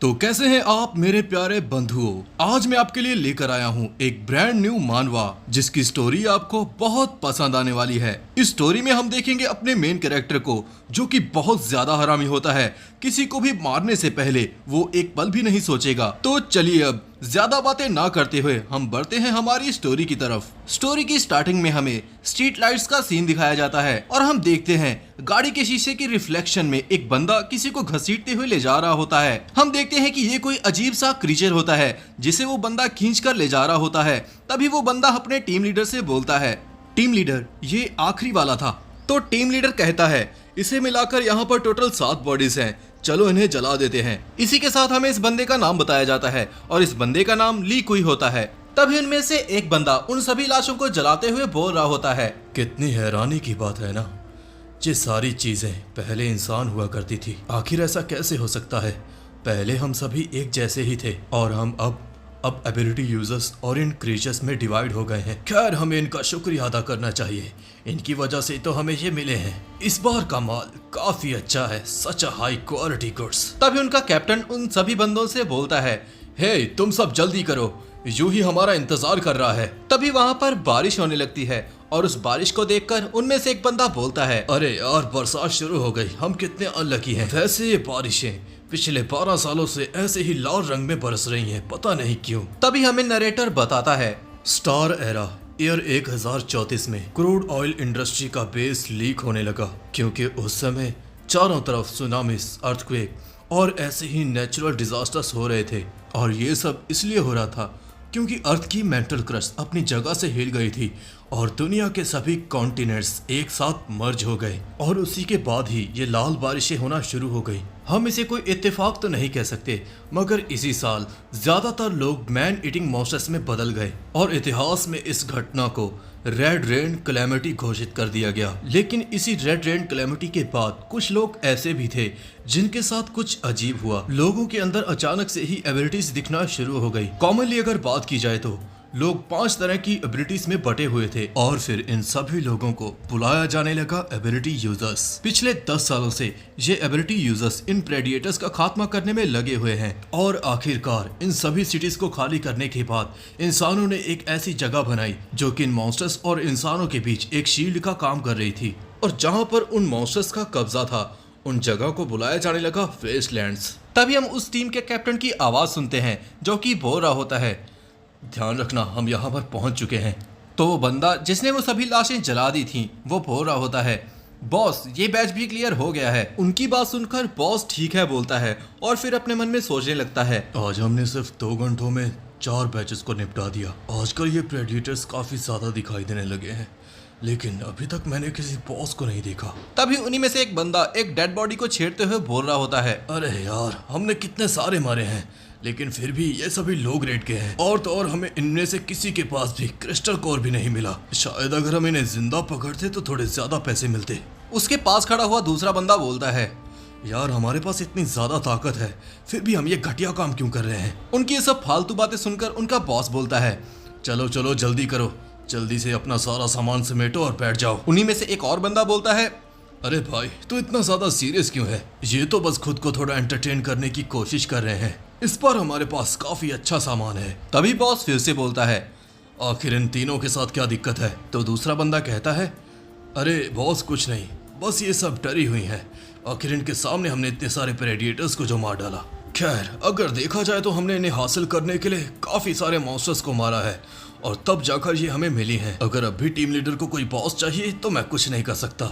तो कैसे हैं आप मेरे प्यारे बंधुओं। आज मैं आपके लिए लेकर आया हूं एक ब्रांड न्यू मानवा जिसकी स्टोरी आपको बहुत पसंद आने वाली है। इस स्टोरी में हम देखेंगे अपने मेन कैरेक्टर को जो कि बहुत ज्यादा हरामी होता है। किसी को भी मारने से पहले वो एक पल भी नहीं सोचेगा। तो चलिए अब ज्यादा बातें ना करते हुए हम बढ़ते हैं हमारी स्टोरी की तरफ। स्टोरी की स्टार्टिंग में हमें स्ट्रीट लाइट्स का सीन दिखाया जाता है और हम देखते हैं गाड़ी के शीशे की रिफ्लेक्शन में एक बंदा किसी को घसीटते हुए ले जा रहा होता है। हम देखते हैं कि ये कोई अजीब सा क्रीचर होता है जिसे वो बंदा खींच कर ले जा रहा होता है। तभी वो बंदा अपने टीम लीडर से बोलता है, टीम लीडर ये आखिरी वाला था। तो टीम लीडर कहता है, इसे मिलाकर यहाँ पर टोटल 7 बॉडीज हैं, चलो इन्हें जला देते हैं। इसी के साथ हमें इस बंदे का नाम बताया जाता है और इस बंदे का नाम ली कुई होता है। तभी उनमें से एक बंदा उन सभी लाशों को जलाते हुए बोल रहा होता है, कितनी हैरानी की बात है ना, ये सारी चीजें पहले इंसान हुआ करती थी, आखिर ऐसा कैसे हो सकता है। पहले हम सभी एक जैसे ही थे और हम अब एबिलिटी यूजर्स और इन क्रीचर्स में डिवाइड हो गए हैं। खैर हमें इनका शुक्रिया अदा करना चाहिए, इनकी वजह से तो हमें ये मिले हैं। इस बार का माल काफी अच्छा है, सच अ हाई क्वालिटी गुड्स। तभी उनका कैप्टन उन सभी बंदों से बोलता है, हे तुम सब जल्दी करो, यूं ही हमारा इंतजार कर रहा है। तभी वहाँ पर बारिश होने लगती है और उस बारिश को देखकर उनमें से एक बंदा बोलता है, अरे यार बरसात शुरू हो गई, हम कितने अनलकी हैं। वैसे ये बारिशें पिछले 12 सालों से ऐसे ही लाल रंग में बरस रही हैं, पता नहीं क्यों। तभी हमें नरेटर बताता है, स्टार एरा ईयर 1034 में क्रूड ऑयल इंडस्ट्री का बेस लीक होने लगा क्योंकि उस समय चारों तरफ सुनामीस, अर्थक्वेक और ऐसे ही नेचुरल डिजास्टर्स हो रहे थे। और ये सब इसलिए हो रहा था क्योंकि अर्थ की मेंटल क्रस्ट अपनी जगह से हिल गई थी और दुनिया के सभी कॉन्टिनेंट्स एक साथ मर्ज हो गए और उसी के बाद ही ये लाल बारिशें होना शुरू हो गई। हम इसे कोई इत्तेफाक तो नहीं कह सकते, मगर इसी साल ज्यादातर लोग मैन ईटिंग मॉन्स्टर्स में बदल गए और इतिहास में इस घटना को रेड रेन कैलेमिटी घोषित कर दिया गया। लेकिन इसी रेड रेन कैलेमिटी के बाद कुछ लोग ऐसे भी थे जिनके साथ कुछ अजीब हुआ। लोगों के अंदर अचानक से ही एबिलिटीज दिखना शुरू हो गई। कॉमनली अगर बात की जाए तो लोग 5 तरह की एबिलिटीज में बटे हुए थे और फिर इन सभी लोगों को बुलाया जाने लगा एबिलिटी यूजर्स। पिछले 10 सालों से ये एबिलिटी यूजर्स इन प्रेडिएटर्स का खात्मा करने में लगे हुए हैं और आखिरकार इन सभी सिटीज को खाली करने के बाद इंसानों ने एक ऐसी जगह बनाई जो कि इन मॉन्स्टर्स और इंसानों के बीच एक शील्ड का काम कर रही थी। और जहाँ पर उन मॉन्स्टर्स का कब्जा था उन जगह को बुलाया जाने लगा वेस्टलैंड्स। तभी हम उस टीम के कैप्टन की आवाज सुनते हैं जो कि बोल रहा होता है, ध्यान रखना हम यहाँ पर पहुंच चुके हैं। तो वो बंदा जिसने वो सभी लाशें जला दी थीं वो बोल रहा होता है, बॉस ये बैच भी क्लियर हो गया है। उनकी बात सुनकर बॉस ठीक है बोलता है और फिर अपने मन में सोचने लगता है, आज हमने सिर्फ 2 घंटों में 4 बैचेस को निपटा दिया। आजकल ये प्रेडिएटर्स काफी ज्यादा दिखाई देने लगे हैं, लेकिन अभी तक मैंने किसी बॉस को नहीं देखा। तभी उन्हीं में से एक बंदा एक डेड बॉडी को छेड़ते हुए बोल रहा होता है, अरे यार हमने कितने सारे मारे हैं लेकिन फिर भी ये सभी लो ग्रेड के हैं और तो और हमें इनमें से किसी के पास भी क्रिस्टल कोर भी नहीं मिला। शायद अगर हम इन्हें जिंदा पकड़ते तो थोड़े ज्यादा पैसे मिलते। उसके पास खड़ा हुआ दूसरा बंदा बोलता है, यार हमारे पास इतनी ज्यादा ताकत है फिर भी हम ये घटिया काम क्यों कर रहे हैं। उनकी ये सब फालतू बातें सुनकर उनका बॉस बोलता है, चलो चलो जल्दी करो, जल्दी से अपना सारा सामान समेटो और बैठ जाओ। उन्हीं में से एक और बंदा बोलता है, अरे भाई तू इतना ज्यादा सीरियस क्यों है, ये तो बस खुद को थोड़ा एंटरटेन करने की कोशिश कर रहे हैं, इस पर हमारे पास काफी अच्छा सामान है। तभी बॉस फिर से बोलता है, आखिर इन तीनों के साथ क्या दिक्कत है। तो दूसरा बंदा कहता है, अरे बॉस कुछ नहीं, बस ये सब डरी हुई हैं, आखिर इनके सामने हमने इतने सारे प्रेडिएटर्स को जो मार डाला। खैर अगर देखा जाए तो हमने इन्हें हासिल करने के लिए काफी सारे मॉन्स्टर्स को मारा है और तब जाकर ये हमें मिली हैं। अगर अब भी टीम लीडर को कोई बॉस चाहिए तो मैं कुछ नहीं कर सकता।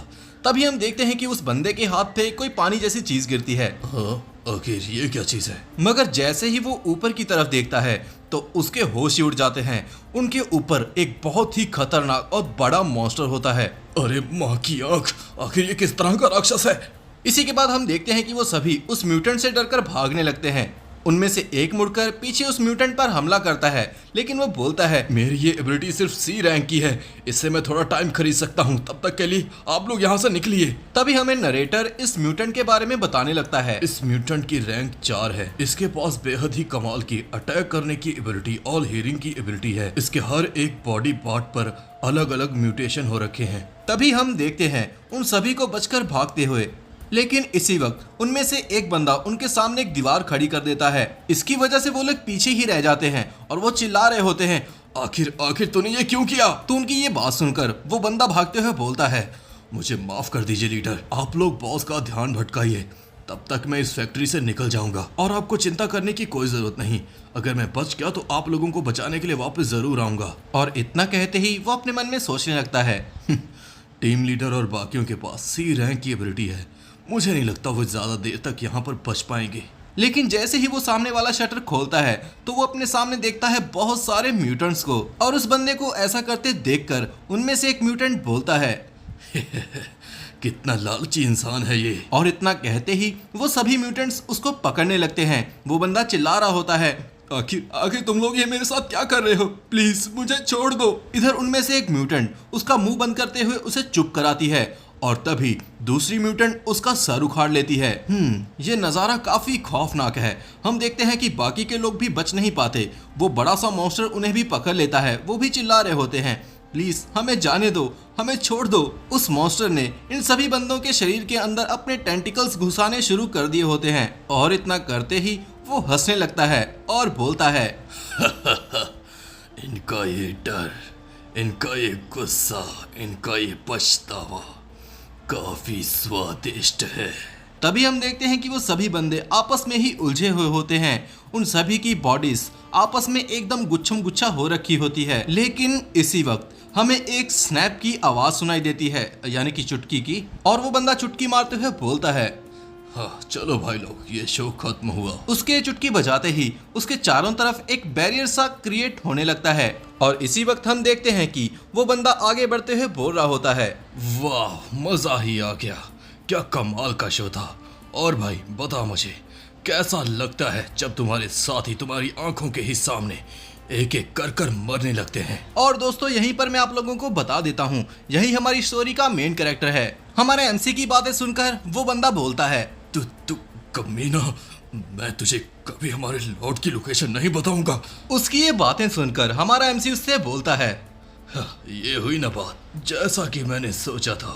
तभी हम देखते हैं कि उस बंदे के हाथ पे कोई पानी जैसी चीज गिरती है। हाँ आखिर ये क्या चीज है। मगर जैसे ही वो ऊपर की तरफ देखता है तो उसके होश ही उड़ जाते हैं। उनके ऊपर एक बहुत ही खतरनाक और बड़ा मॉन्स्टर होता है। अरे माँ की आंख, आखिर ये किस तरह का राक्षस है। इसी के बाद हम देखते हैं कि वो सभी उस म्यूटेंट से डरकर भागने लगते हैं। उनमें से एक मुड़कर पीछे उस म्यूटेंट पर हमला करता है, लेकिन वो बोलता है, मेरी ये एबिलिटी सिर्फ सी रैंक की है, इससे मैं थोड़ा टाइम खरीद सकता हूँ, तब तक के लिए आप लोग यहाँ से निकलिए। तभी हमें नरेटर इस म्यूटेंट के बारे में बताने लगता है। इस म्यूटेंट की रैंक 4 है, इसके पास बेहद ही कमाल की अटैक करने की एबिलिटी, ऑल हियरिंग की एबिलिटी है। इसके हर एक बॉडी पार्ट पर अलग अलग म्यूटेशन हो रखे हैं। तभी हम देखते हैं उन सभी को बचकर भागते हुए लेकिन इसी वक्त उनमें से एक बंदा उनके सामने एक दीवार खड़ी कर देता है। इसकी वजह से वो लोग पीछे ही रह जाते हैं और वो चिल्ला रहे होते हैं, आखिर आखिर तूने ये क्यों किया? तो उनकी ये बात सुनकर वो बंदा भागते हुए बोलता है, मुझे माफ कर दीजिए लीडर, आप लोग बॉस का ध्यान भटकाइए, तब तक मैं इस फैक्ट्री से निकल जाऊंगा और आपको चिंता करने की कोई जरूरत नहीं। अगर मैं बच गया तो आप लोगों को बचाने के लिए वापस जरूर आऊंगा। और इतना कहते ही वो अपने मन में सोचने लगता है, टीम लीडर और बाकियों के पास सी रैंक की एबिलिटी है, मुझे नहीं लगता वो ज्यादा देर तक यहाँ पर बच पाएंगे। लेकिन जैसे ही वो सामने वाला शटर खोलता है तो वो अपने सामने देखता है बहुत सारे म्यूटेंट्स को, और उस बंदे को ऐसा करते देखकर उनमें से एक म्यूटेंट बोलता है, कितना लालची इंसान है ये। और इतना कहते ही वो सभी म्यूटेंट्स उसको पकड़ने लगते हैं। वो बंदा चिल्ला रहा होता है, आखिर आखिर तुम लोग ये मेरे साथ क्या कर रहे हो, प्लीज मुझे छोड़ दो। इधर उनमें से एक म्यूटेंट उसका मुंह बंद करते हुए उसे चुप कराती है और तभी दूसरी म्यूटेंट उसका सर उखाड़ लेती है। ये नज़ारा काफी खौफनाक है। हम देखते हैं कि बाकी के लोग भी बच नहीं पाते। वो बड़ा सा मॉन्स्टर उन्हें भी पकड़ लेता है। वो भी चिल्ला रहे होते हैं, प्लीज हमें जाने दो, हमें छोड़ दो। उस मॉन्स्टर ने इन सभी बंदों के शरीर के अंदर अपने टेंटिकल्स घुसाने शुरू कर दिए होते हैं और इतना करते ही वो हंसने लगता है और बोलता है, इनका ये डर, इनका ये गुस्सा, इनका ये पछतावा काफी स्वादिष्ट है। तभी हम देखते हैं कि वो सभी बंदे आपस में ही उलझे हुए होते हैं। उन सभी की बॉडीज आपस में एकदम गुच्छम गुच्छा हो रखी होती है। लेकिन इसी वक्त हमें एक स्नैप की आवाज सुनाई देती है, यानी कि चुटकी की, और वो बंदा चुटकी मारते हुए बोलता है, हाँ चलो भाई लोग, ये शो खत्म हुआ। उसके चुटकी बजाते ही उसके चारों तरफ एक बैरियर सा क्रिएट होने लगता है और इसी वक्त हम देखते हैं कि वो बंदा आगे बढ़ते हुए बोल रहा होता है, वाह मजा ही आ गया, क्या कमाल का शो था। और भाई बता मुझे कैसा लगता है जब तुम्हारे साथी तुम्हारी आंखों के ही सामने एक एक कर कर मरने लगते हैं। और दोस्तों यहीं पर मैं आप लोगों को बता देता हूँ, यही हमारी स्टोरी का मेन कैरेक्टर है। हमारे एमसी की बातें सुनकर वो बंदा बोलता है, तू कमीना, मैं तुझे कभी हमारे लॉर्ड की लोकेशन नहीं बताऊंगा। उसकी ये बातें सुनकर हमारा एमसी उससे बोलता है, ये हुई ना बात, जैसा कि मैंने सोचा था,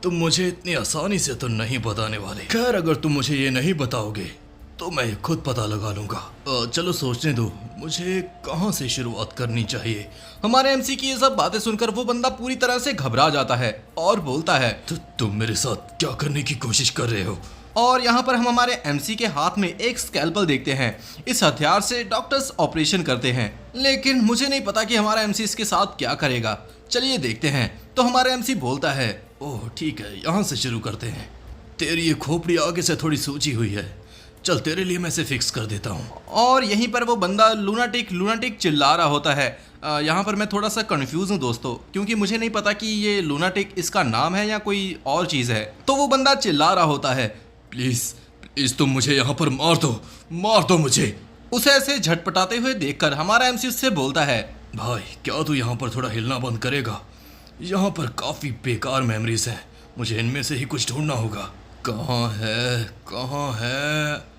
तुम मुझे इतनी आसानी से तो नहीं बताने वाले। खैर अगर तुम मुझे ये नहीं बताओगे तो मैं खुद पता लगा लूंगा। चलो सोचने दो, मुझे कहाँ से शुरुआत करनी चाहिए। हमारे एमसी की ये सब बातें सुनकर वो बंदा पूरी तरह से घबरा जाता है और बोलता है, तुम मेरे साथ क्या करने की कोशिश कर रहे हो? और यहाँ पर हम हमारे एमसी के हाथ में एक स्कैल्पल देखते हैं। इस हथियार से डॉक्टर्स ऑपरेशन करते हैं, लेकिन मुझे नहीं पता कि हमारा एमसी इसके साथ क्या करेगा। चलिए देखते हैं। तो हमारा एमसी बोलता है, ओह ठीक है, यहाँ से शुरू करते हैं। तेरी ये खोपड़ी आगे से थोड़ी सूजी हुई है, चल तेरे लिए मैं इसे फिक्स कर देता हूँ। और यहीं पर वो बंदा लूनाटिक चिल्ला रहा होता है। यहाँ पर मैं थोड़ा सा कंफ्यूज हूँ दोस्तों, क्योंकि मुझे नहीं पता कि ये लूनाटिक इसका नाम है या कोई और चीज़ है। तो वो बंदा चिल्ला रहा होता है, प्लीज तुम मुझे यहाँ पर मार दो मुझे। उसे ऐसे झटपटाते हुए देखकर हमारा एमसी उससे बोलता है, भाई क्या तू यहाँ पर थोड़ा हिलना बंद करेगा? यहाँ पर काफी बेकार मेमोरीज हैं, मुझे इनमें से ही कुछ ढूंढना होगा। कहाँ है?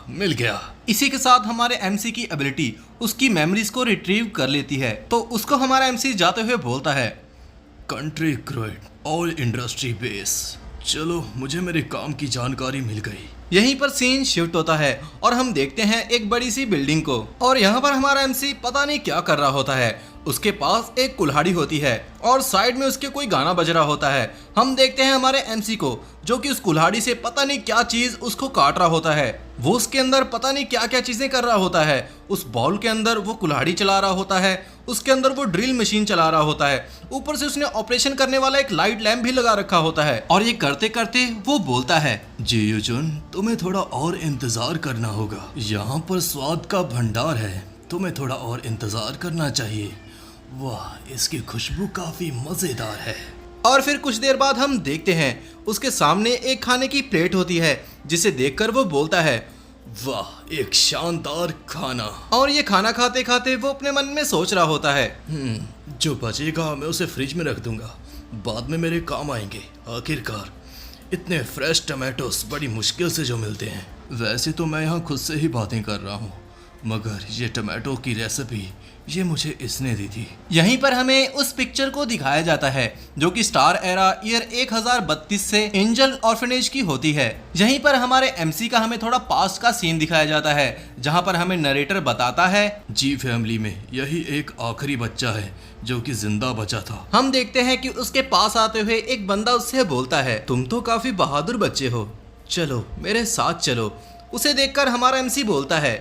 मिल गया। इसी के साथ हमारे एमसी की एबिलिटी उसकी मेमोरीज को रिट्रीव कर लेती है। तो उसको हमारा एमसी जाते हुए बोलता है, कंट्री क्रोइड ऑयल इंडस्ट्री बेस, चलो मुझे मेरे काम की जानकारी मिल गई। यहीं पर सीन शिफ्ट होता है और हम देखते हैं एक बड़ी सी बिल्डिंग को, और यहाँ पर हमारा एमसी पता नहीं क्या कर रहा होता है। उसके पास एक कुल्हाड़ी होती है और साइड में उसके कोई गाना बज रहा होता है। हम देखते हैं हमारे एमसी को, जो कि उस कुल्हाड़ी से पता नहीं क्या चीज उसको काट रहा होता है। वो उसके अंदर पता नहीं क्या क्या चीजें कर रहा होता है। उस बॉल के अंदर वो कुल्हाड़ी चला रहा होता है, उसके अंदर वो ड्रिल मशीन चला रहा होता है, ऊपर से उसने ऑपरेशन करने वाला एक लाइट लैम्प भी लगा रखा होता है। और ये करते करते वो बोलता है, जी यूजुन, तुम्हें थोड़ा और इंतजार करना होगा, यहाँ पर स्वाद का भंडार है, तुम्हें थोड़ा और इंतजार करना चाहिए। वाह, इसकी खुशबू काफी मजेदार है। और फिर कुछ देर बाद हम देखते हैं उसके सामने एक खाने की प्लेट होती है, जिसे देखकर वो बोलता है, वाह एक शानदार खाना। और ये खाना खाते खाते वो अपने मन में सोच रहा होता है, जो बचेगा मैं उसे फ्रिज में रख दूंगा, बाद में मेरे काम आएंगे। आखिरकार इतने फ्रेश टमाटोस बड़ी मुश्किल से जो मिलते हैं। वैसे तो मैं यहाँ खुद से ही बातें कर रहा हूँ, मगर ये टमाटो की रेसिपी ये मुझे इसने दी थी। यहीं पर हमें उस पिक्चर को दिखाया जाता है जो कि स्टार एरा ईयर 1032 से एंजल ऑर्फनेज की होती है। यहीं पर हमारे एमसी का हमें थोड़ा पास्ट का सीन दिखाया जाता है जहां पर हमें नरेटर बताता है जी फैमिली में यही एक आखिरी बच्चा है जो कि जिंदा बचा था। हम देखते हैं कि उसके पास आते हुए एक बंदा उससे बोलता है, तुम तो काफी बहादुर बच्चे हो, चलो मेरे साथ चलो। उसे देखकर हमारा एमसी बोलता है,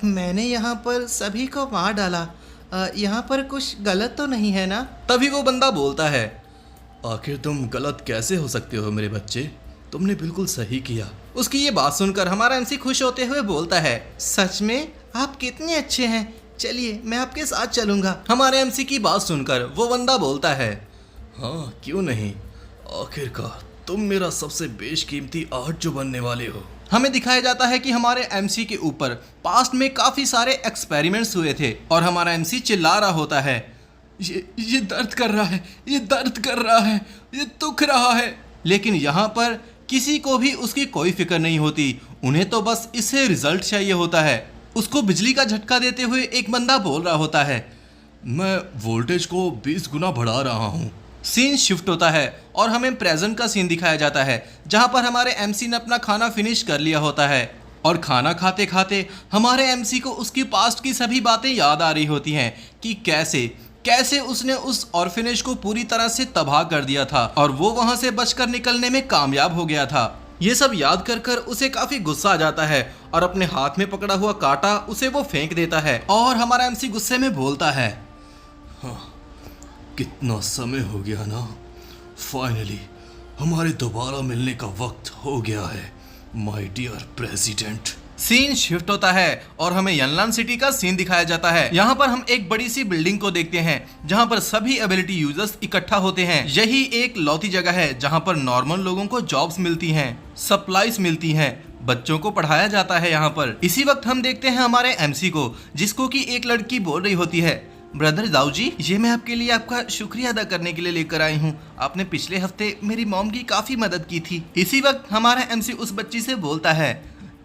मैंने यहाँ पर सभी को मार डाला, यहाँ पर कुछ गलत तो नहीं है ना? तभी वो बंदा बोलता है, आखिर तुम गलत कैसे हो सकते हो मेरे बच्चे, तुमने बिल्कुल सही किया। उसकी ये बात सुनकर हमारा एमसी खुश होते हुए बोलता है, सच में आप कितने अच्छे हैं, चलिए मैं आपके साथ चलूंगा। हमारे एमसी की बात सुनकर वो बंदा बोलता है, हाँ क्यों नहीं, आखिरकार तुम मेरा सबसे बेशकीमती आर्ट जो बनने वाले हो। हमें दिखाया जाता है कि हमारे एमसी के ऊपर पास्ट में काफी सारे एक्सपेरिमेंट्स हुए थे और हमारा एमसी चिल्ला रहा होता है, ये दर्द कर रहा है, ये दर्द कर रहा है, ये दुख रहा है। लेकिन यहाँ पर किसी को भी उसकी कोई फिक्र नहीं होती, उन्हें तो बस इससे रिजल्ट चाहिए होता है। उसको बिजली का झटका देते हुए एक बंदा बोल रहा होता है, मैं वोल्टेज को 20 गुना बढ़ा रहा हूँ। सीन शिफ्ट होता है और हमें प्रेजेंट का सीन दिखाया जाता है जहां पर हमारे एमसी ने अपना खाना फिनिश कर लिया होता है और खाना खाते खाते हमारे एमसी को उसकी पास्ट की सभी बातें याद आ रही होती हैं कि कैसे उसने उस ऑर्फनेज को पूरी तरह से तबाह कर दिया था और वो वहां से बचकर निकलने में कामयाब हो गया था। ये सब याद कर उसे काफी गुस्सा आ जाता है और अपने हाथ में पकड़ा हुआ कांटा उसे वो फेंक देता है और हमारा एमसी गुस्से में बोलता है, हाँ, कितना समय हो गया ना, फाइनली हमारे दोबारा मिलने का वक्त हो गया है my dear president. Scene shift होता है और हमें यनलान सिटी का सीन दिखाया जाता है। यहाँ पर हम एक बड़ी सी बिल्डिंग को देखते हैं जहाँ पर सभी एबिलिटी यूजर्स इकट्ठा होते हैं। यही एक लौती जगह है जहाँ पर नॉर्मल लोगों को जॉब्स मिलती हैं, सप्लाईज मिलती हैं, बच्चों को पढ़ाया जाता है यहाँ पर। इसी वक्त हम देखते हैं हमारे एमसी को, जिसको कि एक लड़की बोल रही होती है, ब्रदर दाऊ जी, ये मैं आपके लिए आपका शुक्रिया अदा करने के लिए लेकर आई हूँ, आपने पिछले हफ्ते मेरी मॉम की काफी मदद की थी। इसी वक्त हमारा एमसी उस बच्ची से बोलता है,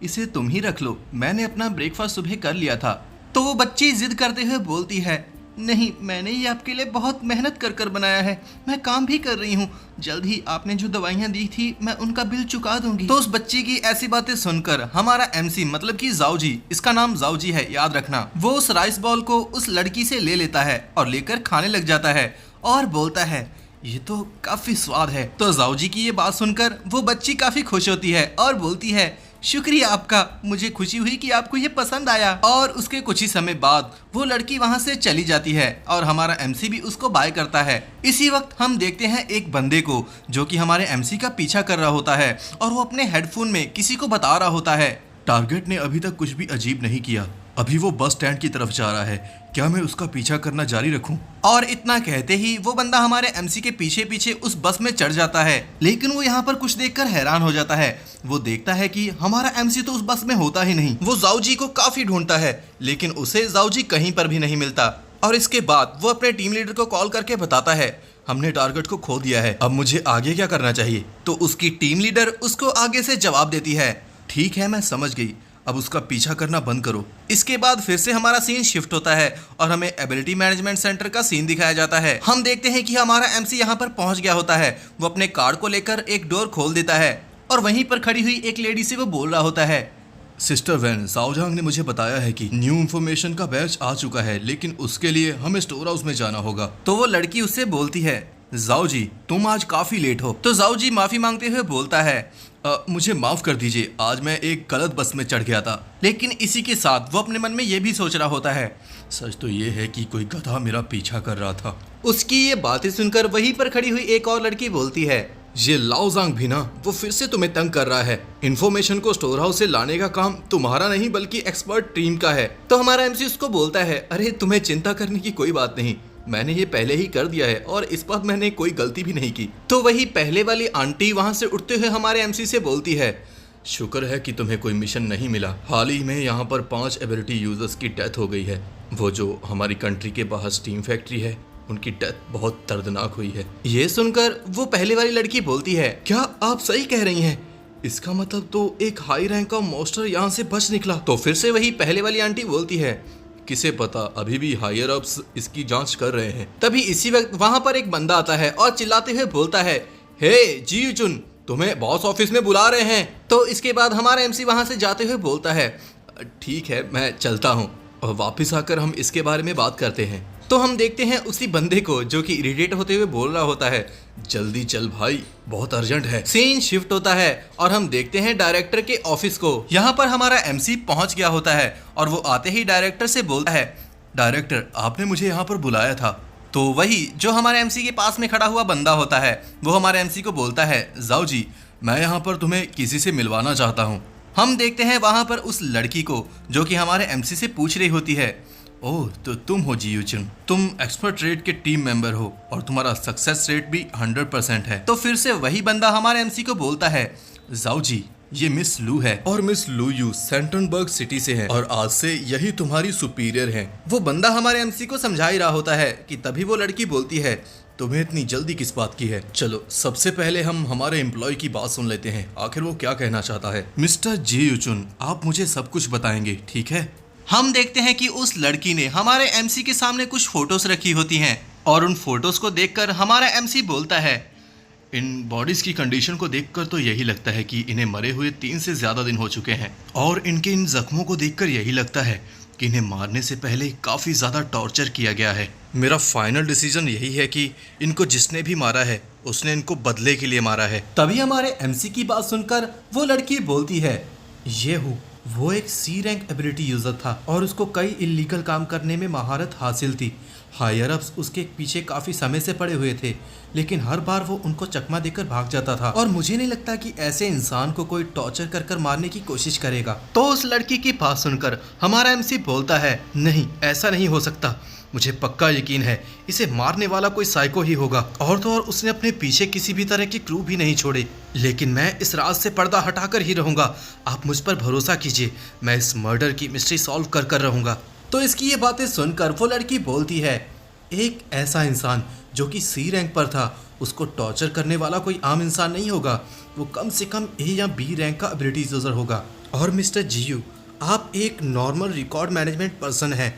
इसे तुम ही रख लो, मैंने अपना ब्रेकफास्ट सुबह कर लिया था। तो वो बच्ची जिद करते हुए बोलती है, नहीं, मैंने ये आपके लिए बहुत मेहनत कर बनाया है, मैं काम भी कर रही हूँ, जल्द ही आपने जो दवाइयाँ दी थी मैं उनका बिल चुका दूंगी। तो उस बच्ची की ऐसी बातें सुनकर हमारा एमसी, मतलब कि जाऊ जी, इसका नाम जाऊ जी है याद रखना, वो उस राइस बॉल को उस लड़की से ले लेता है और लेकर खाने लग जाता है और बोलता है, ये तो काफी स्वाद है। तो जाऊ जी की ये बात सुनकर वो बच्ची काफी खुश होती है और बोलती है, शुक्रिया आपका, मुझे खुशी हुई कि आपको ये पसंद आया। और उसके कुछ ही समय बाद वो लड़की वहां से चली जाती है और हमारा एमसी भी उसको बाय करता है। इसी वक्त हम देखते हैं एक बंदे को जो कि हमारे एमसी का पीछा कर रहा होता है और वो अपने हेडफोन में किसी को बता रहा होता है, टारगेट ने अभी तक कुछ भी अजीब नहीं किया, अभी वो बस स्टैंड की तरफ जा रहा है, क्या मैं उसका पीछा करना जारी रखूं? और इतना कहते ही वो बंदा हमारे एमसी के पीछे पीछे उस बस में चढ़ जाता है। लेकिन वो यहाँ पर कुछ देखकर हैरान हो जाता है। वो देखता है कि हमारा एमसी तो उस बस में होता ही नहीं। वो जाऊ जी को काफी ढूंढता है लेकिन उसे जाऊ जी कहीं पर भी नहीं मिलता। और इसके बाद वो अपने टीम लीडर को कॉल करके बताता है, हमने टारगेट को खो दिया है, अब मुझे आगे क्या करना चाहिए? तो उसकी टीम लीडर उसको आगे से जवाब देती है, ठीक है मैं समझ गई, अब उसका पीछा करना बंद करो। इसके बाद फिर से हमारा सीन शिफ्ट होता है और हमें एबिलिटी मैनेजमेंट सेंटर का सीन दिखाया जाता है। हम देखते हैं कि हमारा एमसी यहाँ पर पहुंच गया होता है। वो अपने कार्ड को लेकर एक डोर खोल देता है और वहीं पर खड़ी हुई एक लेडी से वो बोल रहा होता है, सिस्टर वैन, साओजांग ने मुझे बताया है कि न्यू इन्फॉर्मेशन का बैच आ चुका है, लेकिन उसके लिए हमें स्टोर हाउस में जाना होगा। तो वो लड़की उससे बोलती है, जाओ जी तुम आज काफी लेट हो। तो जाओ जी माफी मांगते हुए बोलता है, मुझे माफ कर दीजिए, आज मैं एक गलत बस में चढ़ गया था। लेकिन इसी के साथ वो अपने मन में ये भी सोच रहा होता है, सच तो ये है कि कोई गधा मेरा पीछा कर रहा था। उसकी ये बातें सुनकर वहीं पर खड़ी हुई एक और लड़की बोलती है, ये लाओजांग भी ना, वो फिर से तुम्हें तंग कर रहा है। इन्फॉर्मेशन को स्टोर हाउस से लाने का काम तुम्हारा नहीं बल्कि एक्सपर्ट टीम का है। तो हमारा एमसी उसको बोलता है, अरे तुम्हें चिंता करने की कोई बात नहीं, मैंने ये पहले ही कर दिया है और इस बात मैंने कोई गलती भी नहीं की। तो वही पहले वाली आंटी वहां से उठते हुए हमारे एमसी से बोलती है, शुक्र है कि तुम्हें कोई मिशन नहीं मिला। हाल ही में यहाँ पर 5 एबिलिटी यूजर्स की डेथ हो गई है। वो जो हमारी कंट्री के बाहर स्टीम फैक्ट्री है, उनकी डेथ बहुत दर्दनाक हुई है। ये सुनकर वो पहले वाली लड़की बोलती है, क्या आप सही कह रही हैं? इसका मतलब तो एक हाई रैंक का मॉन्स्टर यहाँ से बच निकला। तो फिर से वही पहले वाली आंटी बोलती है, किसे पता, अभी भी हायर अप्स इसकी जांच कर रहे हैं। तभी इसी वक्त वहां पर एक बंदा आता है और चिल्लाते हुए बोलता है, हे जी यूचुन, तुम्हें बॉस ऑफिस में बुला रहे हैं। तो इसके बाद हमारा एमसी वहां से जाते हुए बोलता है, ठीक है मैं चलता हूँ, और वापस आकर हम इसके बारे में बात करते हैं। तो हम देखते हैं उसी बंदे को जो कि इरिटेट होते हुए बोल रहा होता है, जल्दी चल भाई, बहुत अर्जेंट है। सीन शिफ्ट होता है और हम देखते हैं डायरेक्टर के ऑफिस को। यहाँ पर हमारा एमसी पहुंच गया होता है और वो आते ही डायरेक्टर से बोलता है, डायरेक्टर आपने मुझे यहाँ पर बुलाया था। तो वही जो हमारे एमसी के पास में खड़ा हुआ बंदा होता है वो हमारे एमसी को बोलता है, जाओ जी, मैं यहाँ पर तुम्हें किसी से मिलवाना चाहता हूँ। हम देखते हैं वहाँ पर उस लड़की को जो कि हमारे एमसी से पूछ रही होती है, ओह तो तुम हो जी यूचुन, तुम एक्सपर्ट रेट के टीम मेंबर हो और तुम्हारा सक्सेस रेट भी 100% है। तो फिर से वही बंदा हमारे एमसी को बोलता है, जाओ जी, ये मिस लू है और मिस लू यू सेंटनबर्ग सिटी से है और आज से यही तुम्हारी सुपीरियर है। वो बंदा हमारे एमसी को समझा ही रहा होता है कि तभी वो लड़की बोलती है, तुम्हें इतनी जल्दी किस बात की है, चलो सबसे पहले हम हमारे एम्प्लॉय की बात सुन लेते हैं, आखिर वो क्या कहना चाहता है। मिस्टर जी यूचुन, आप मुझे सब कुछ बताएंगे, ठीक है। हम देखते हैं कि उस लड़की ने हमारे एमसी के सामने कुछ फोटोज रखी होती हैं और उन फोटोज को देखकर हमारा एमसी बोलता है, इन बॉडीज की कंडीशन को देखकर तो यही लगता है कि इन्हें मरे हुए 3 से ज़्यादा दिन हो चुके हैं और इनके इन जख्मों को देखकर यही लगता है कि इन्हें मारने से पहले काफ़ी ज़्यादा टॉर्चर किया गया है। मेरा फाइनल डिसीजन यही है कि इनको जिसने भी मारा है उसने इनको बदले के लिए मारा है। तभी हमारे एमसी की बात सुनकर वो लड़की बोलती है, ये हूँ वो एक सी रैंक एबिलिटी यूजर था और उसको कई इलीगल काम करने में महारत हासिल थी। हायर अप्स उसके पीछे काफी समय से पड़े हुए थे, लेकिन हर बार वो उनको चकमा देकर भाग जाता था और मुझे नहीं लगता कि ऐसे इंसान को कोई टॉर्चर कर कर मारने की कोशिश करेगा। तो उस लड़की की बात सुनकर हमारा एमसी बोलता है, नहीं ऐसा नहीं हो सकता, मुझे पक्का यकीन है इसे मारने वाला कोई साइको ही होगा और तो और उसने अपने पीछे किसी भी तरह की क्रू भी नहीं छोड़े, लेकिन मैं इस राज से पर्दा हटाकर ही रहूंगा, आप मुझ पर भरोसा कीजिए, मैं इस मर्डर की मिस्ट्री सॉल्व कर कर रहूंगा। तो इसकी ये बातें सुनकर वो लड़की बोलती है, एक ऐसा इंसान जो कि सी रैंक पर था, उसको टॉर्चर करने वाला कोई आम इंसान नहीं होगा, वो कम से कम ए या बी रैंक का एबिलिटी यूजर होगा। और मिस्टर जीयू, आप एक नॉर्मल रिकॉर्ड मैनेजमेंट पर्सन हैं,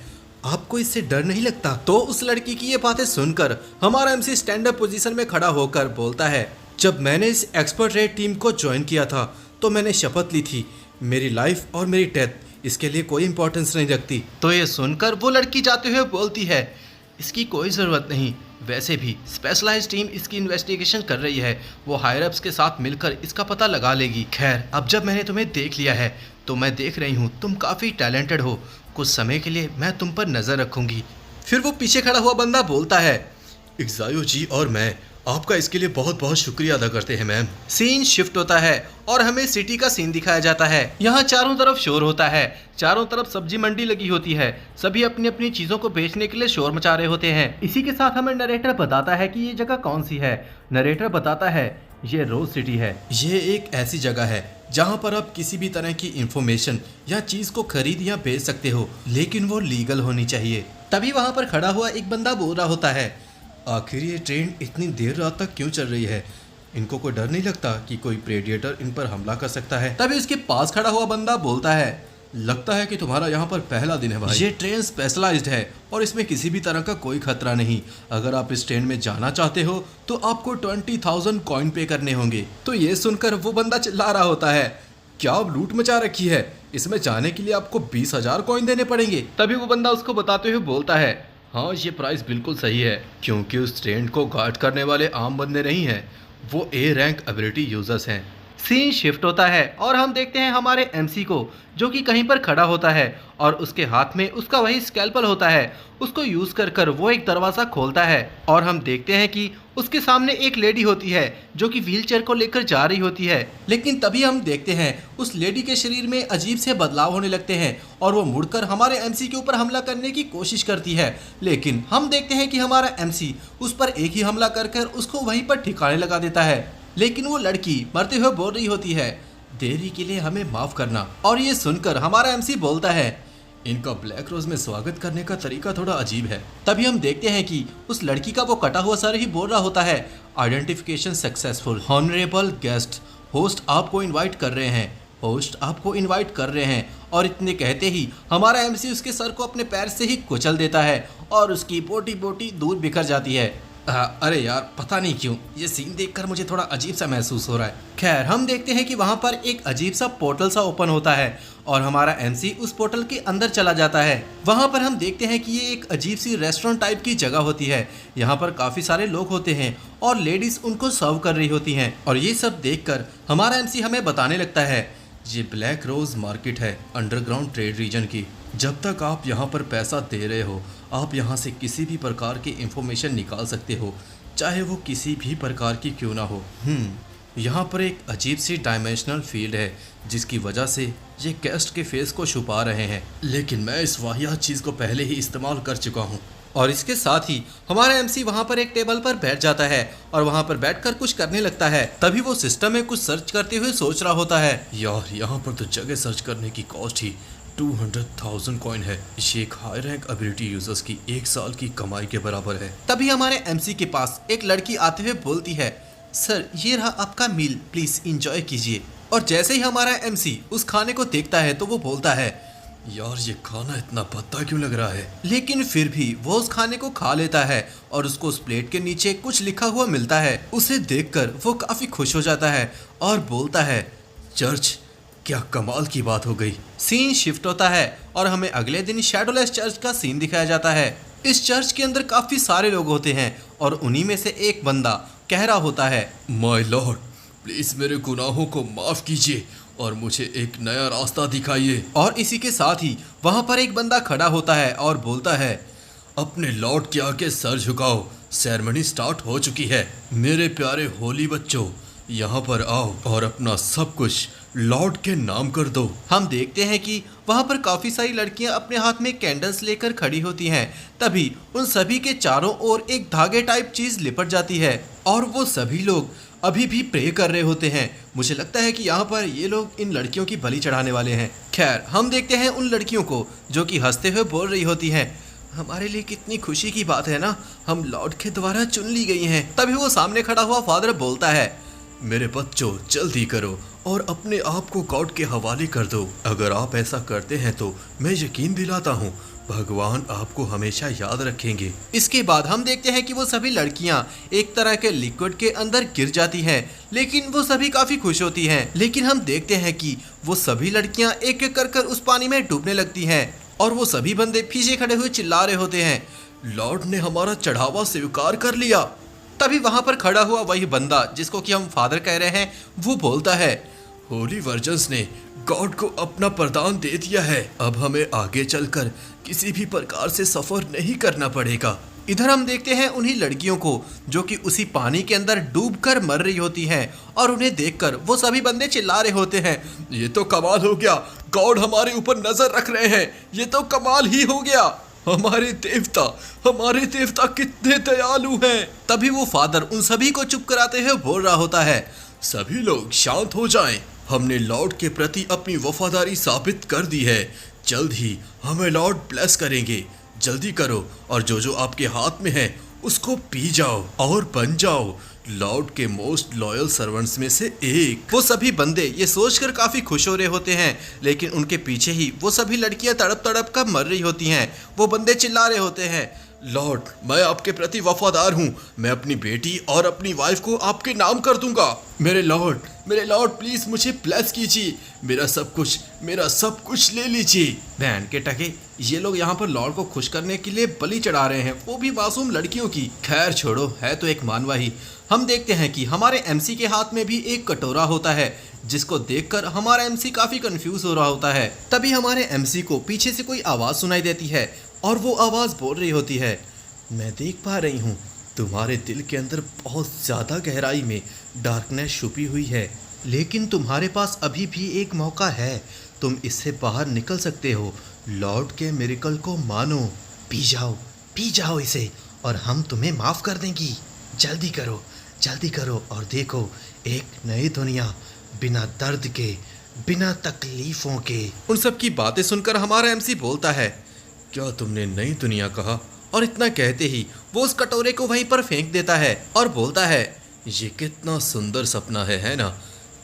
आपको इससे डर नहीं लगता। तो उस लड़की की ये बातें सुनकर हमारा एमसी स्टैंड अप पोजीशन में खड़ा होकर बोलता है, जब मैंने इस एक्सपर्ट रेट टीम को ज्वाइन किया था तो मैंने शपथ ली थी मेरी लाइफ और मेरी डेथ इसके लिए कोई इंपॉर्टेंस नहीं रखती। तो ये सुनकर वो लड़की जाते हुए बोलती है, इसकी कोई ज़रूरत नहीं, वैसे भी स्पेशलाइज्ड टीम इसकी इन्वेस्टिगेशन कर रही है, वो हायर अप्स के साथ मिलकर इसका पता लगा लेगी। खैर अब जब मैंने तुम्हें देख लिया है तो मैं देख रही हूँ तुम काफ़ी टैलेंटेड हो, कुछ समय के लिए मैं तुम पर नज़र रखूंगी। फिर वो पीछे खड़ा हुआ बंदा बोलता है, इग्जायो जी और मैं आपका इसके लिए बहुत बहुत शुक्रिया अदा करते हैं मैम। सीन शिफ्ट होता है और हमें सिटी का सीन दिखाया जाता है। यहाँ चारों तरफ शोर होता है, चारों तरफ सब्जी मंडी लगी होती है, सभी अपनी अपनी चीजों को बेचने के लिए शोर मचा रहे होते हैं। इसी के साथ हमें नरेटर बताता है कि ये जगह कौन सी है। नरेटर बताता है ये रोज सिटी है, ये एक ऐसी जगह है जहाँ पर आप किसी भी तरह की इंफॉर्मेशन या चीज को खरीद या बेच सकते हो, लेकिन वो लीगल होनी चाहिए। तभी वहाँ पर खड़ा हुआ एक बंदा बोल रहा होता है, आखिर ये ट्रेन इतनी देर रात तक क्यों चल रही है, इनको कोई डर नहीं लगता कि कोई प्रेडिएटर इन पर हमला कर सकता है। तभी उसके पास खड़ा हुआ बंदा बोलता है, लगता है कि तुम्हारा यहाँ पर पहला दिन है भाई, ये ट्रेन स्पेशलाइज्ड है और इसमें किसी भी तरह का कोई खतरा नहीं, अगर आप इस ट्रेन में जाना चाहते हो तो आपको 20,000 कॉइन पे करने होंगे। तो ये सुनकर वो बंदा चिल्ला रहा होता है, क्या आप लूट मचा रखी है, इसमें जाने के लिए आपको 20,000 कॉइन देने पड़ेंगे। तभी वो बंदा उसको बताते हुए बोलता है, हाँ ये प्राइस बिल्कुल सही है, क्योंकि उस ट्रेन को गार्ड करने वाले आम बंदे नहीं हैं, वो ए रैंक एबिलिटी यूजर्स हैं। सीन शिफ्ट होता है और हम देखते हैं हमारे एमसी को जो कि कहीं पर खड़ा होता है और उसके हाथ में उसका वही स्कैल्पल होता है, उसको यूज कर कर वो एक दरवाज़ा खोलता है और हम देखते हैं कि उसके सामने एक लेडी होती है जो कि व्हीलचेयर को लेकर जा रही होती है। लेकिन तभी हम देखते हैं उस लेडी के शरीर में अजीब से बदलाव होने लगते हैं और वो मुड़कर हमारे एमसी के ऊपर हमला करने की कोशिश करती है, लेकिन हम देखते हैं कि हमारा एमसी उस पर एक ही हमला कर कर उसको वहीं पर ठिकाने लगा देता है। लेकिन वो लड़की मरते हुए बोल रही होती है, देरी के लिए हमें माफ करना। और ये सुनकर हमारा एमसी बोलता है, इनका ब्लैक रोज में स्वागत करने का तरीका थोड़ा अजीब है। तभी हम देखते हैं कि उस लड़की का वो कटा हुआ सर ही बोल रहा होता है, identification successful, honourable guest, host आपको इनवाइट कर रहे हैं, होस्ट आपको इनवाइट कर रहे हैं। और इतने कहते ही हमारा एमसी उसके सर को अपने पैर से ही कुचल देता है और उसकी बोटी बोटी दूर बिखर जाती है। अरे यार, पता नहीं क्यों ये सीन देखकर मुझे थोड़ा अजीब सा महसूस हो रहा है। खैर, हम देखते हैं कि वहाँ पर एक अजीब सा पोर्टल सा ओपन होता है और हमारा एमसी उस पोर्टल के अंदर चला जाता है। वहाँ पर हम देखते हैं कि ये एक अजीब सी रेस्टोरेंट टाइप की जगह होती है। यहाँ पर काफ़ी सारे लोग होते हैं और लेडीज़ उनको सर्व कर रही होती हैं। और ये सब देखकर हमारा एमसी हमें बताने लगता है, ये ब्लैक रोज मार्केट है अंडरग्राउंड ट्रेड रीजन की। जब तक आप यहाँ पर पैसा दे रहे हो, आप यहाँ से किसी भी प्रकार की इंफॉर्मेशन निकाल सकते हो, चाहे वो किसी भी प्रकार की क्यों ना हो। यहाँ पर एक अजीब सी डायमेंशनल फील्ड है जिसकी वजह से ये गेस्ट के फेस को छुपा रहे हैं, लेकिन मैं इस वाहियात चीज़ को पहले ही इस्तेमाल कर चुका हूँ। और इसके साथ ही हमारा एमसी वहाँ पर एक टेबल पर बैठ जाता है और वहाँ पर बैठकर कुछ करने लगता है। तभी वो सिस्टम में कुछ सर्च करते हुए सोच रहा होता है, यार यहाँ पर तो जगह सर्च करने की कॉस्ट ही 200,000 कॉइन है। ये एक हाई रैंक एबिलिटी यूजर्स की 1 साल की कमाई के बराबर है। तभी हमारे एमसी के पास एक लड़की आते हुए बोलती है, सर ये रहा आपका मील, प्लीज इंजॉय कीजिए। और जैसे ही हमारा एमसी उस खाने को देखता है तो वो बोलता है, यार ये खाना इतना भद्दा क्यों लग रहा है। लेकिन फिर भी वो उस खाने को खा लेता है और उसको उस प्लेट के नीचे कुछ लिखा हुआ मिलता है। उसे देखकर वो काफी खुश हो जाता है और बोलता है, चर्च, क्या कमाल की बात हो गई। सीन शिफ्ट होता है और हमें अगले दिन शैडोलेस चर्च का सीन दिखाया जाता है। इस चर्च के अंदर काफी सारे लोग होते हैं और उन्हीं में से एक बंदा कह रहा होता है, माय लॉर्ड, प्लीज मेरे गुनाहों को माफ कीजिए और मुझे एक नया रास्ता दिखाइए। और इसी के साथ ही वहाँ पर एक बंदा खड़ा होता है और बोलता है, अपने लॉर्ड के आगे सर झुकाओ, सेरेमनी स्टार्ट हो चुकी है। मेरे प्यारे होली बच्चों, यहाँ पर आओ और अपना सब कुछ लॉर्ड के नाम कर दो। हम देखते हैं कि वहाँ पर काफी सारी लड़कियाँ अपने हाथ में कैंडल्स लेकर खड़ी होती हैं। तभी उन सभी के चारों ओर एक धागे टाइप चीज लिपट जाती है और वो सभी लोग अभी भी प्रे कर रहे होते हैं। मुझे लगता है कि यहाँ पर ये लोग इन लड़कियों की बलि चढ़ाने वाले हैं। खैर, हम देखते हैं उन लड़कियों को जो कि हंसते हुए बोल रही होती हैं, हमारे लिए कितनी खुशी की बात है ना, हम लॉर्ड के द्वारा चुन ली गई हैं। तभी वो सामने खड़ा हुआ फादर बोलता है, मेरे बच्चों जल्दी करो और अपने आप को गॉड के हवाले कर दो। अगर आप ऐसा करते हैं तो मैं यकीन दिलाता हूँ भगवान आपको हमेशा याद रखेंगे। इसके बाद हम देखते हैं कि वो सभी लड़कियां एक तरह के लिक्विड के अंदर गिर जाती हैं, लेकिन वो सभी काफी खुश होती हैं। लेकिन हम देखते हैं कि वो सभी लड़कियां एक एक कर उस पानी में डूबने लगती हैं और वो सभी बंदे पीछे खड़े हुए चिल्ला रहे होते हैं, लॉर्ड ने हमारा चढ़ावा स्वीकार कर लिया। तभी वहां पर खड़ा हुआ वही बंदा जिसको कि हम फादर कह रहे हैं, वो बोलता है, होली वर्जन्स ने गॉड को अपना प्रदान दे दिया है, अब हमें आगे चलकर किसी भी प्रकार से सफर नहीं करना पड़ेगा। इधर हम देखते हैं उन्हीं लड़कियों को जो कि उसी पानी के अंदर डूबकर मर रही होती हैं और उन्हें देखकर वो सभी बंदे चिल्ला रहे होते हैं, ये तो कमाल हो गया, गॉड हमारे ऊपर नजर रख रहे हैं, ये तो कमाल ही हो गया। हमारे देवता कितने दयालु हैं। तभी वो फादर उन सभी को चुप कराते हुए बोल रहा होता है, सभी लोग शांत हो जाएं। हमने लॉर्ड के प्रति अपनी वफादारी साबित कर दी है, जल्द ही हमें लॉर्ड ब्लेस करेंगे। जल्दी करो और जो जो आपके हाथ में है उसको पी जाओ और बन जाओ लॉर्ड के मोस्ट लॉयल सर्वेंट्स में से एक। वो सभी बंदे ये सोचकर काफी खुश हो रहे होते हैं, लेकिन उनके पीछे ही वो सभी लड़कियां तड़प तड़प कर मर रही होती हैं। वो बंदे चिल्ला रहे होते हैं, लॉर्ड मैं आपके प्रति वफादार हूँ, मैं अपनी बेटी और अपनी वाइफ को आपके नाम कर दूंगा। मेरे लॉर्ड प्लीज मुझे ब्लेस कीजिए, मेरा सब कुछ ले लीजिए। बहन के टके, ये लोग यहाँ पर लॉर्ड को खुश करने के लिए बलि चढ़ा रहे हैं, वो भी मासूम लड़कियों की। खैर छोड़ो, है तो एक मानवा ही। हम देखते हैं कि हमारे एमसी के हाथ में भी एक कटोरा होता है जिसको देखकर हमारा एमसी काफी कंफ्यूज हो रहा होता है। तभी हमारे एमसी को पीछे से कोई आवाज सुनाई देती है और वो आवाज बोल रही होती है, मैं देख पा रही हूँ तुम्हारे दिल के अंदर बहुत ज़्यादा गहराई में डार्कनेस छुपी हुई है, लेकिन तुम्हारे पास अभी भी एक मौका है, तुम इससे बाहर निकल सकते हो। लॉर्ड के मिरेकल को मानो, पी जाओ इसे और हम तुम्हें माफ़ कर देंगी। जल्दी करो और देखो एक नई दुनिया, बिना दर्द के, बिना तकलीफ़ों के। उन सब की बातें सुनकर हमारा एमसी बोलता है, क्या तुमने नई दुनिया कहा? और इतना कहते ही वो उस कटोरे को वहीं पर फेंक देता है और बोलता है, ये कितना सुंदर सपना है ना?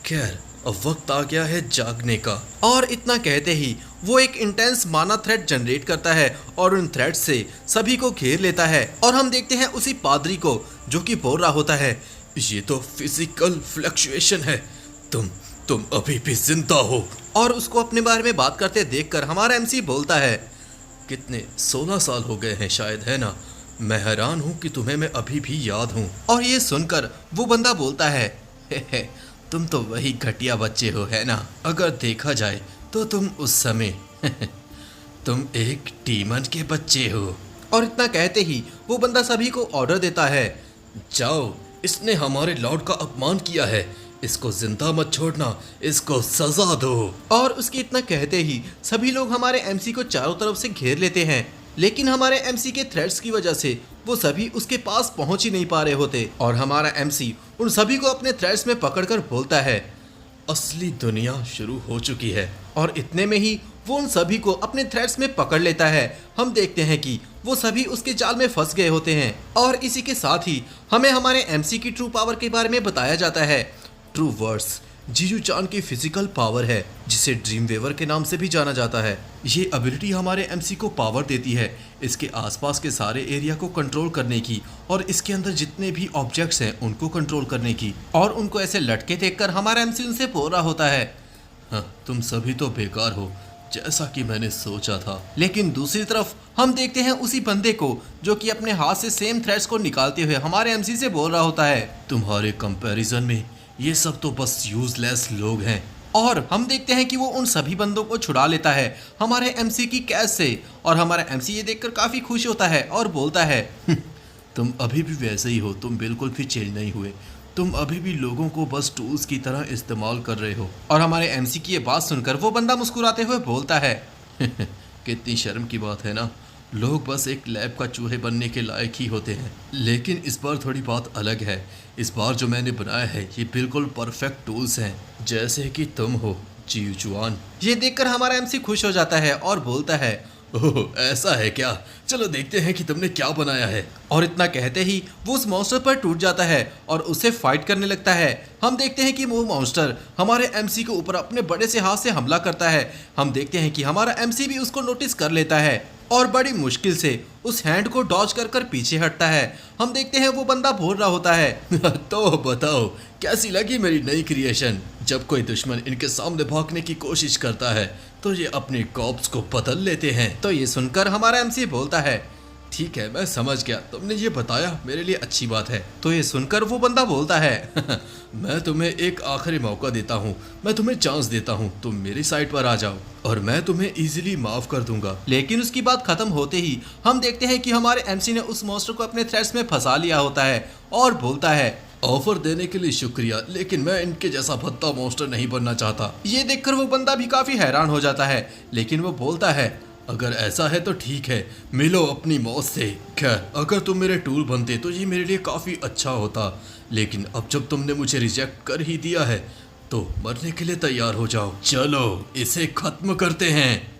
खैर, अब वक्त आ गया है जागने का। और इतना कहते ही वो एक इंटेंस माना थ्रेड जनरेट करता है और उन थ्रेड से सभी को घेर लेता है। और हम देखते हैं उसी पादरी को जो कि बोल रहा होता है, ये तो फिजिकल फ्लक्चुएशन है, तुम अभी भी जिंदा हो। और उसको अपने बारे में बात करते देखकर हमारा एमसी बोलता है, कितने 16 साल हो गए हैं शायद, है ना? मैं हैरान हूँ कि तुम्हें मैं अभी भी याद हूँ। और ये सुनकर वो बंदा बोलता है, हे, तुम तो वही घटिया बच्चे हो, है ना? अगर देखा जाए तो तुम उस समय तुम एक डीमन के बच्चे हो। और इतना कहते ही वो बंदा सभी को ऑर्डर देता है, जाओ, इसने हमारे लॉर्ड का अपमान किया है, इसको जिंदा मत छोड़ना, इसको सजा दो। और उसके इतना कहते ही सभी लोग हमारे एमसी को चारों तरफ से घेर लेते हैं, लेकिन हमारे एमसी के थ्रेड्स की वजह से वो सभी उसके पास पहुंच ही नहीं पा रहे होते। और हमारा एमसी उन सभी को अपने थ्रेड्स में पकड़कर बोलता है, असली दुनिया शुरू हो चुकी है। और इतने में ही वो उन सभी को अपने थ्रेड्स में पकड़ लेता है। हम देखते हैं कि वो सभी उसके जाल में फंस गए होते हैं। और इसी के साथ ही हमें हमारे एमसी की ट्रू पावर के बारे में बताया जाता है। ट्रू वर्ड्स जीजू चान की फिजिकल पावर है, जिसे ड्रीम वेवर के नाम से भी जाना जाता है। ये एबिलिटी हमारे एमसी को पावर देती है इसके आसपास के सारे एरिया को कंट्रोल करने की और इसके अंदर जितने भी ऑब्जेक्ट्स हैं उनको कंट्रोल करने की। और उनको ऐसे लटके देखकर हमारा एमसी उनसे बोल रहा होता है, हाँ, तुम सभी तो बेकार हो, जैसा कि मैंने सोचा था। लेकिन दूसरी तरफ हम देखते हैं उसी बंदे को जो कि अपने हाथ से सेम थ्रेड्स को निकालते हुए हमारे एमसी से बोल रहा होता है, तुम्हारे कंपैरिजन में ये सब तो बस यूजलेस लोग हैं। और हम देखते हैं कि वो उन सभी बंदों को छुड़ा लेता है हमारे एमसी की कैद से। और हमारा एमसी ये देखकर काफी खुश होता है और बोलता है, तुम अभी भी वैसे ही हो, तुम बिल्कुल भी चेंज नहीं हुए, तुम अभी भी लोगों को बस टूल्स की तरह इस्तेमाल कर रहे हो। और हमारे एमसी की ये बात सुनकर वो बंदा मुस्कुराते हुए बोलता है, कितनी शर्म की बात है ना, लोग बस एक लैब का चूहे बनने के लायक ही होते हैं। लेकिन इस बार थोड़ी बात अलग है, इस बार जो मैंने बनाया है ये बिल्कुल परफेक्ट टूल्स हैं, जैसे कि तुम हो जीव जुआन। ये देखकर हमारा एमसी खुश हो जाता है और बोलता है, ओह ऐसा है क्या, चलो देखते हैं कि तुमने क्या बनाया है। और इतना कहते ही वो उस मॉन्स्टर पर टूट जाता है और उससे फाइट करने लगता है। हम देखते हैं कि वो मॉन्स्टर हमारे एमसी के ऊपर अपने बड़े से हाथ से हमला करता है। हम देखते हैं कि हमारा एमसी भी उसको नोटिस कर लेता है और बड़ी मुश्किल से उस हैंड को डॉज कर कर पीछे हटता है। हम देखते हैं वो बंदा बोल रहा होता है, तो बताओ कैसी लगी मेरी नई क्रिएशन। जब कोई दुश्मन इनके सामने भागने की कोशिश करता है तो ये अपने कॉप्स को बदल लेते हैं। तो ये सुनकर हमारा एमसी बोलता है, ठीक है मैं समझ गया, तुमने ये बताया मेरे लिए अच्छी बात है। तो ये सुनकर वो बंदा बोलता है, मैं तुम्हें एक आखिरी मौका देता हूँ, मैं तुम्हें चांस देता हूँ, तुम मेरी साइड पर आ जाओ और मैं तुम्हें इजीली माफ कर दूंगा। लेकिन उसकी बात खत्म होते ही हम देखते हैं कि हमारे एमसी ने उस मॉन्स्टर को अपने थ्रेड्स में फंसा लिया होता है और बोलता है, ऑफर देने के लिए शुक्रिया, लेकिन मैं इनके जैसा भद्दा मॉन्स्टर नहीं बनना चाहता। ये देखकर वो बंदा भी काफी हैरान हो जाता है, लेकिन वो बोलता है, अगर ऐसा है तो ठीक है, मिलो अपनी मौत से। खैर अगर तुम मेरे टूल बनते तो ये मेरे लिए काफ़ी अच्छा होता, लेकिन अब जब तुमने मुझे रिजेक्ट कर ही दिया है तो मरने के लिए तैयार हो जाओ, चलो इसे खत्म करते हैं।